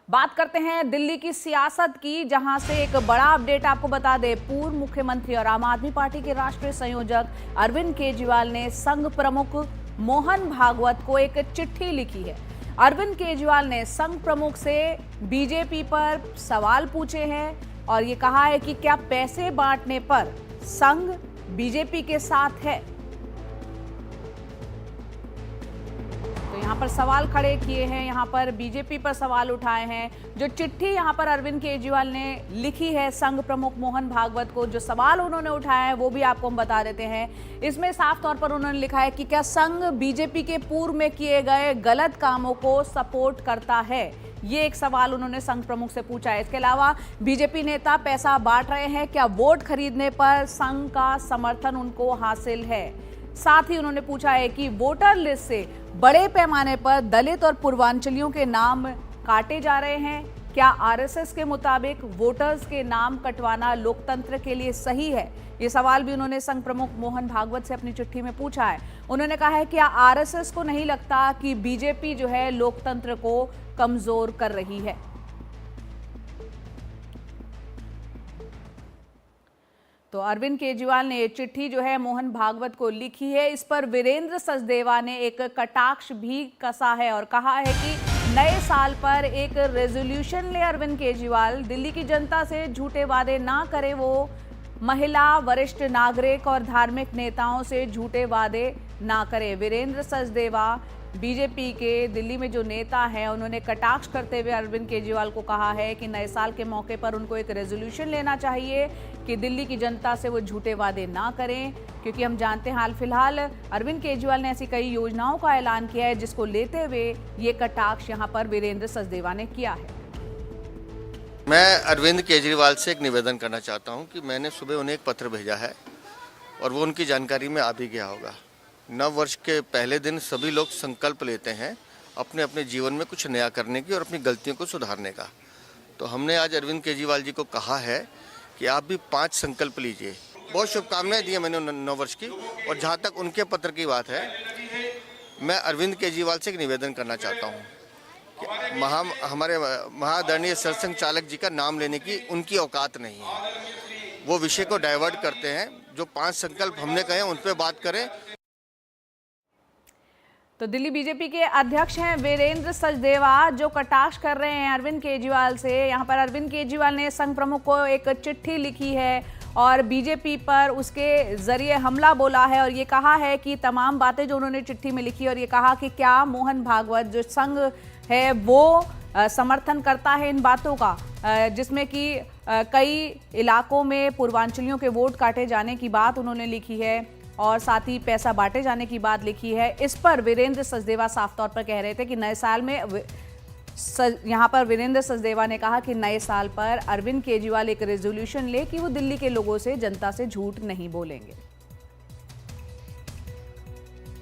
बात करते हैं दिल्ली की सियासत की, जहां से एक बड़ा अपडेट आपको बता दें। पूर्व मुख्यमंत्री और आम आदमी पार्टी के राष्ट्रीय संयोजक अरविंद केजरीवाल ने संघ प्रमुख मोहन भागवत को एक चिट्ठी लिखी है। अरविंद केजरीवाल ने संघ प्रमुख से बीजेपी पर सवाल पूछे हैं और ये कहा है कि क्या पैसे बांटने पर संघ बीजेपी के साथ है। यहाँ पर सवाल खड़े किए हैं, यहाँ पर बीजेपी पर सवाल उठाए हैं। जो चिट्ठी यहाँ पर अरविंद केजरीवाल ने लिखी है संघ प्रमुख मोहन भागवत को, जो सवाल उन्होंने उठाए हैं वो भी आपको हम बता देते हैं। इसमें साफ तौर पर उन्होंने लिखा है कि क्या संघ बीजेपी के पूर्व में किए गए गलत कामों को सपोर्ट करता है। ये एक सवाल उन्होंने संघ प्रमुख से पूछा है। इसके अलावा बीजेपी नेता पैसा बांट रहे हैं, क्या वोट खरीदने पर संघ का समर्थन उनको हासिल है। साथ ही उन्होंने पूछा है कि वोटर लिस्ट से बड़े पैमाने पर दलित और पूर्वांचलियों के नाम काटे जा रहे हैं। क्या आरएसएस के मुताबिक वोटर्स के नाम कटवाना लोकतंत्र के लिए सही है। ये सवाल भी उन्होंने संघ प्रमुख मोहन भागवत से अपनी चिट्ठी में पूछा है। उन्होंने कहा है कि आरएसएस को नहीं लगता कि बीजेपी जो है लोकतंत्र को कमजोर कर रही है। तो अरविंद केजरीवाल ने ये चिट्ठी जो है मोहन भागवत को लिखी है। इस पर वीरेंद्र सचदेवा ने एक कटाक्ष भी कसा है और कहा है कि नए साल पर एक रेजोल्यूशन ले अरविंद केजरीवाल, दिल्ली की जनता से झूठे वादे ना करें। वो महिला, वरिष्ठ नागरिक और धार्मिक नेताओं से झूठे वादे ना करें। वीरेंद्र सचदेवा बीजेपी के दिल्ली में जो नेता हैं, उन्होंने कटाक्ष करते हुए अरविंद केजरीवाल को कहा है कि नए साल के मौके पर उनको एक रेजोल्यूशन लेना चाहिए कि दिल्ली की जनता से वो झूठे वादे ना करें, क्योंकि हम जानते हैं हाल फिलहाल अरविंद केजरीवाल ने ऐसी कई योजनाओं का ऐलान किया है, जिसको लेते हुए ये कटाक्ष यहाँ पर वीरेंद्र सचदेवा ने किया है। मैं अरविंद केजरीवाल से एक निवेदन करना चाहता हूँ कि मैंने सुबह उन्हें एक पत्र भेजा है और वो उनकी जानकारी में आ भी गया होगा। नव वर्ष के पहले दिन सभी लोग संकल्प लेते हैं अपने अपने जीवन में कुछ नया करने की और अपनी गलतियों को सुधारने का। तो हमने आज अरविंद केजरीवाल जी को कहा है कि आप भी 5 संकल्प लीजिए। बहुत शुभकामनाएं दी है मैंने नव वर्ष की। और जहाँ तक उनके पत्र की बात है, मैं अरविंद केजरीवाल से एक निवेदन करना चाहता हूँ कि हमारे महाआदरणीय सरसंघ चालक जी का नाम लेने की उनकी औकात नहीं है। वो विषय को डाइवर्ट करते हैं। जो 5 संकल्प हमने कहे उन पर बात करें। तो दिल्ली बीजेपी के अध्यक्ष हैं वीरेंद्र सचदेवा, जो कटाक्ष कर रहे हैं अरविंद केजरीवाल से। यहाँ पर अरविंद केजरीवाल ने संघ प्रमुख को एक चिट्ठी लिखी है और बीजेपी पर उसके जरिए हमला बोला है और ये कहा है कि तमाम बातें जो उन्होंने चिट्ठी में लिखी, और ये कहा कि क्या मोहन भागवत जो संघ है वो समर्थन करता है इन बातों का, जिसमें कि कई इलाकों में पूर्वांचलियों के वोट काटे जाने की बात उन्होंने लिखी है और साथ ही पैसा बांटे जाने की बात लिखी है। इस पर वीरेंद्र सचदेवा साफ तौर पर कह रहे थे कि नए साल में यहाँ पर वीरेंद्र सचदेवा ने कहा कि नए साल पर अरविंद केजरीवाल एक रेजोल्यूशन ले कि वो दिल्ली के लोगों से, जनता से झूठ नहीं बोलेंगे।